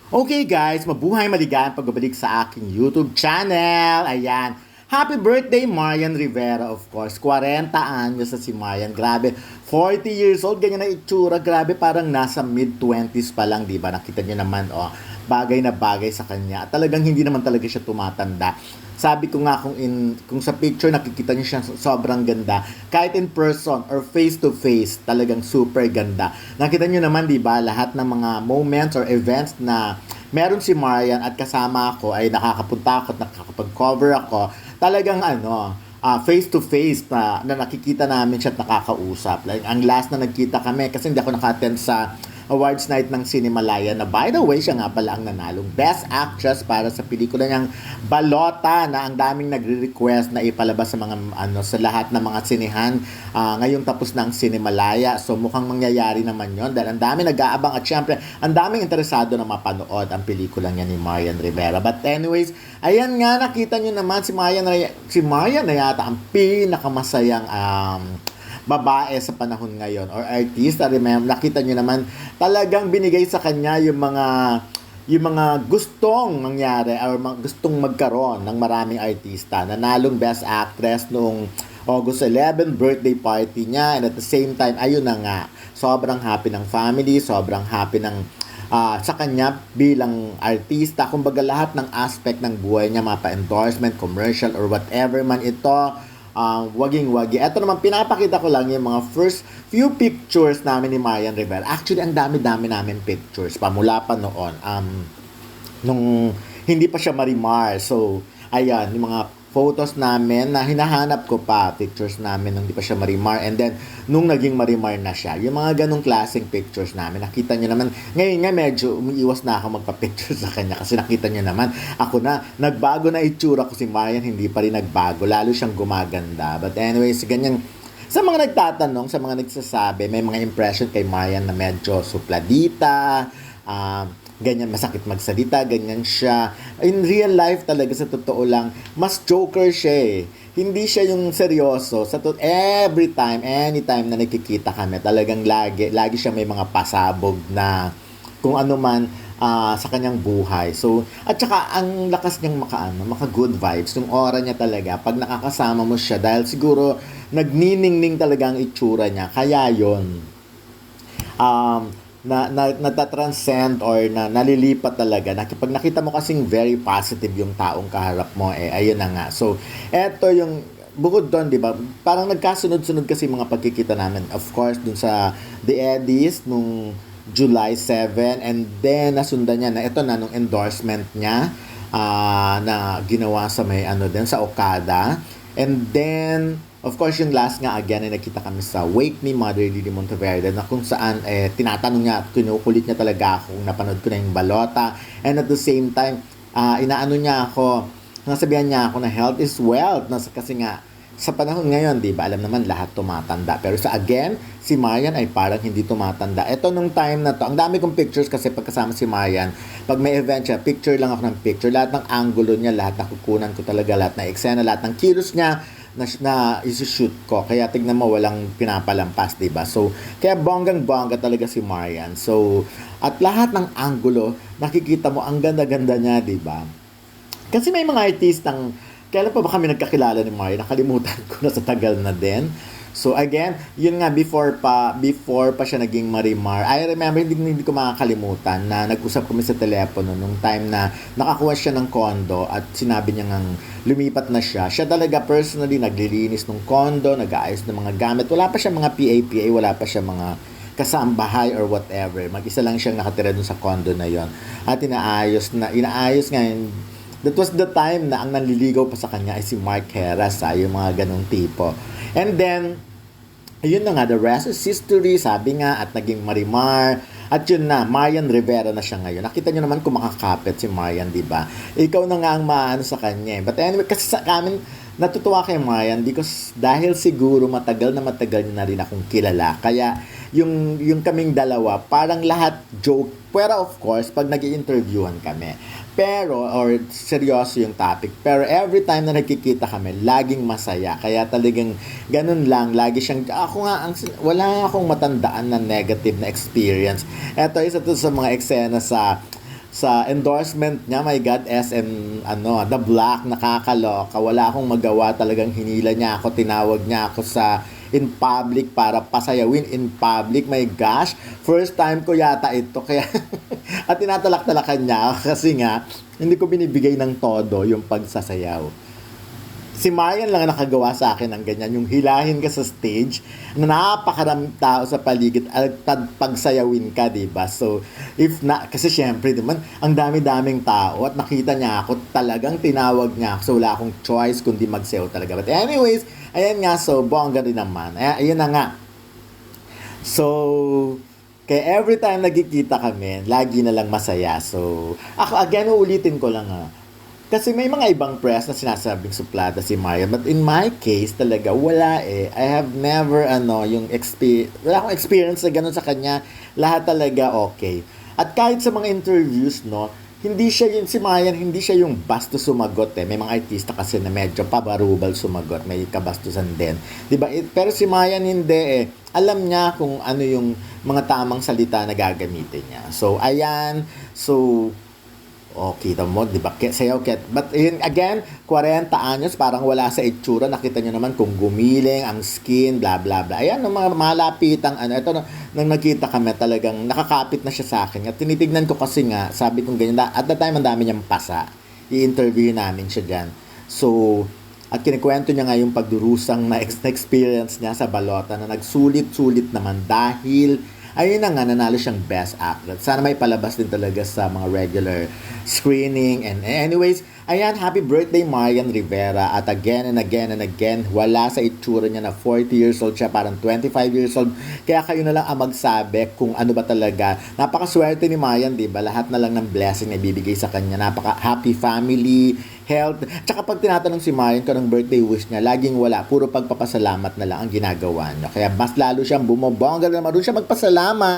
Okay guys, mabuhay maligayang pagbabalik sa aking YouTube channel. Ayan. Happy birthday, Marian Rivera, of course. 40 anyos na si Marian. Grabe, 40 years old, ganyan na itsura. Grabe, parang nasa mid-20s pa lang, di ba? Nakita niyo naman, oh, bagay na bagay sa kanya. At talagang hindi naman talaga siya tumatanda. Sabi ko nga kung sa picture nakikita niyo siya sobrang ganda. Kahit in person or face to face, talagang super ganda. Nakita niyo naman 'di ba, lahat ng mga moments or events na meron si Marian at kasama ako ay nakakapunta ako at nakakapag-cover ako. Talagang face to face na nakikita namin siya at nakakausap. Like ang last na nagkita kami kasi hindi ako naka-attend sa awards night ng Cinemalaya na by the way, siya nga pala ang nanalong Best Actress para sa pelikula niyang Balota na ang daming nagre-request na ipalabas sa mga sa lahat ng mga sinehan ngayong tapos ng Cinemalaya. So mukhang mangyayari naman 'yon dahil ang daming nag-aabang at syempre ang daming interesado na mapanood ang pelikula niya ni Marian Rivera. But anyways, ayan nga nakita niyo naman si Marian na yata ang pinakamasayang babae sa panahon ngayon or artista. Remember, nakita nyo naman talagang binigay sa kanya yung mga gustong mangyari or gustong magkaroon ng maraming artista. Nanalong Best Actress noong August 11 birthday party niya, and at the same time ayun na nga, sobrang happy ng family, sobrang happy ng sa kanya bilang artista. Kumbaga lahat ng aspect ng buhay niya, mapa-endorsement, commercial or whatever man ito, waging-wagi. Ito naman, pinapakita ko lang yung mga first few pictures namin ni Marian Rivera. Actually, ang dami-dami namin pictures. Pamula pa noon. Nung hindi pa siya Marimar. So, ayan, yung mga photos namin na hinahanap ko pa, pictures namin nung hindi pa siya Marimar, and then nung naging Marimar na siya, yung mga ganong klaseng pictures namin, nakita nyo naman, ngayon nga medyo umiiwas na ako magpa-picture sa kanya kasi nakita nyo naman, ako na, nagbago na itsura ko si Marian, hindi pa rin nagbago, lalo siyang gumaganda. But anyways, ganyan, sa mga nagtatanong, sa mga nagsasabi, may mga impression kay Marian na medyo supladita, ganyan, masakit magsalita, ganyan siya. In real life talaga, sa totoo lang, mas joker siya eh. Hindi siya yung seryoso. Every time, anytime na nakikita kami, talagang lagi siya may mga pasabog na kung ano man sa kanyang buhay. So, at saka ang lakas niyang maka good vibes. Yung aura niya talaga, pag nakakasama mo siya, dahil siguro nagniningning talaga ang itsura niya. Kaya yon natatranscend or nalilipat talaga na kapag nakita mo kasing very positive yung taong kaharap mo, ayun na nga. So eto yung bukod doon, di ba, parang nagkasunod-sunod kasi mga pagkikita namin, of course dun sa The Eddies nung July 7, and then nasundan niya na ito na nung endorsement niya na ginawa sa may din sa Okada, and then of course, yung last nga again ay nakita kami sa Wake Me Mother Lily Monteverde na kung saan tinatanong niya at kinukulit niya talaga ako kung napanood ko na yung Balota, and at the same time inaano niya ako, nasabihan niya ako na health is wealth, kasi nga sa panahon ngayon, di ba, alam naman lahat tumatanda, pero si Marian ay parang hindi tumatanda. Ito nung time na to, ang dami kong pictures kasi pagkasama si Marian, pag may event siya, picture lang ako ng picture, lahat ng angulo niya, lahat nakukunan ko talaga, lahat ng eksena, lahat ng kilos niya na isi-shoot ko. Kaya tignan mo, walang pinapalampas, 'di ba? So, kaya bonggang-bongga talaga si Marian. So, at lahat ng angulo, nakikita mo ang ganda-ganda niya, 'di ba? Kasi may mga artistang, kailan pa ba kami nagkakilala ni Marian? Nakalimutan ko na, sa tagal na din. So again, yun nga, before pa siya naging Marimar. I remember, hindi ko makakalimutan na nag-usap kami sa telepono nung time na nakakuha siya ng condo at sinabi niya ngang lumipat na siya. Siya talaga personally naglilinis ng condo, nag-aayos ng mga gamit. Wala pa siya mga PA, wala pa siya mga kasambahay or whatever. Mag-isa lang siyang nakatira dun sa condo na yon. At inaayos nga yun. That was the time na ang nanliligaw pa sa kanya ay si Mark Heras, yung mga ganong tipo. And then, ayun na nga, the rest is history, sabi nga, at naging Marimar. At yun na, Marian Rivera na siya ngayon. Nakita nyo naman kung makakapit si Marian, di ba? Ikaw na nga ang maano sa kanya. But anyway, kasi sa amin, natutuwa kay Marian because dahil siguro matagal na rin akong kilala. Kaya yung kaming dalawa, parang lahat joke. Pero of course, pag nag-i-interviewan kami, or seryoso yung topic, pero every time na nagkikita kami, laging masaya. Kaya talagang ganun lang, lagi siyang, wala akong matandaan na negative na experience. Ito, isa to sa mga eksena sa endorsement niya, my God, SM, The Black, nakakaloka. Wala akong magawa, talagang hinila niya ako, tinawag niya ako sa in public para pasayawin in public. My gosh, first time ko yata ito. Kaya, at tinatalak-talakan niya ako kasi nga, hindi ko binibigay ng todo yung pagsasayaw. Si Marian lang ang nakagawa sa akin ng ganyan, yung hilahin ka sa stage na napakaraming tao sa paligid at pagsayawin ka, diba? So, if na, kasi syempre, naman, ang dami-daming tao at nakita niya ako, talagang tinawag niya ako. So, wala akong choice kundi magsayaw talaga. But anyways, ayan nga, so, bongga rin naman. Ayan na nga. So, kaya every time nagkikita kami, lagi na lang masaya. So, ako, again, uulitin ko lang kasi may mga ibang press na sinasabing suplada si Marian. But in my case, talaga, wala eh. I have never, wala akong experience na ganun sa kanya. Lahat talaga okay. At kahit sa mga interviews, hindi siya si Marian, hindi siya yung basto sumagot eh. May mga artista kasi na medyo pabarubal sumagot. May kabastusan din. Diba? Pero si Marian hindi eh. Alam niya kung ano yung mga tamang salita na gagamitin niya. So, ayan. So, kita mo, di ba? Sayaw, but yun, again, 40 anyos, parang wala sa itsura. Nakita nyo naman kung gumiling, ang skin, bla bla bla. Ayan, mga malapitang ito, nang nakita kami, talagang nakakapit na siya sa akin. At tinitignan ko kasi nga, sabi kong ganyan, at the time, ang dami niyang pasa. I-interview namin siya dyan. So, at kinikwento niya nga yung pagdurusang na experience niya sa balota na nagsulit-sulit naman dahil ayun na nga, nanalo siyang Best Actress. Sana may palabas din talaga sa mga regular screening. And anyways, ayan, happy birthday Marian Rivera. At again and again and again, wala sa itsura niya na 40 years old siya, parang 25 years old. Kaya kayo na lang ang magsabi kung ano ba talaga. Napakaswerte ni Marian, di ba? Lahat na lang ng blessing na ibibigay sa kanya. Napaka-happy family, health. Tsaka pag tinatanong si Marian kung anong birthday wish niya, laging wala. Puro pagpapasalamat na lang ang ginagawa niya. Kaya mas lalo siyang bumobongga na marunong siya magpasalamat.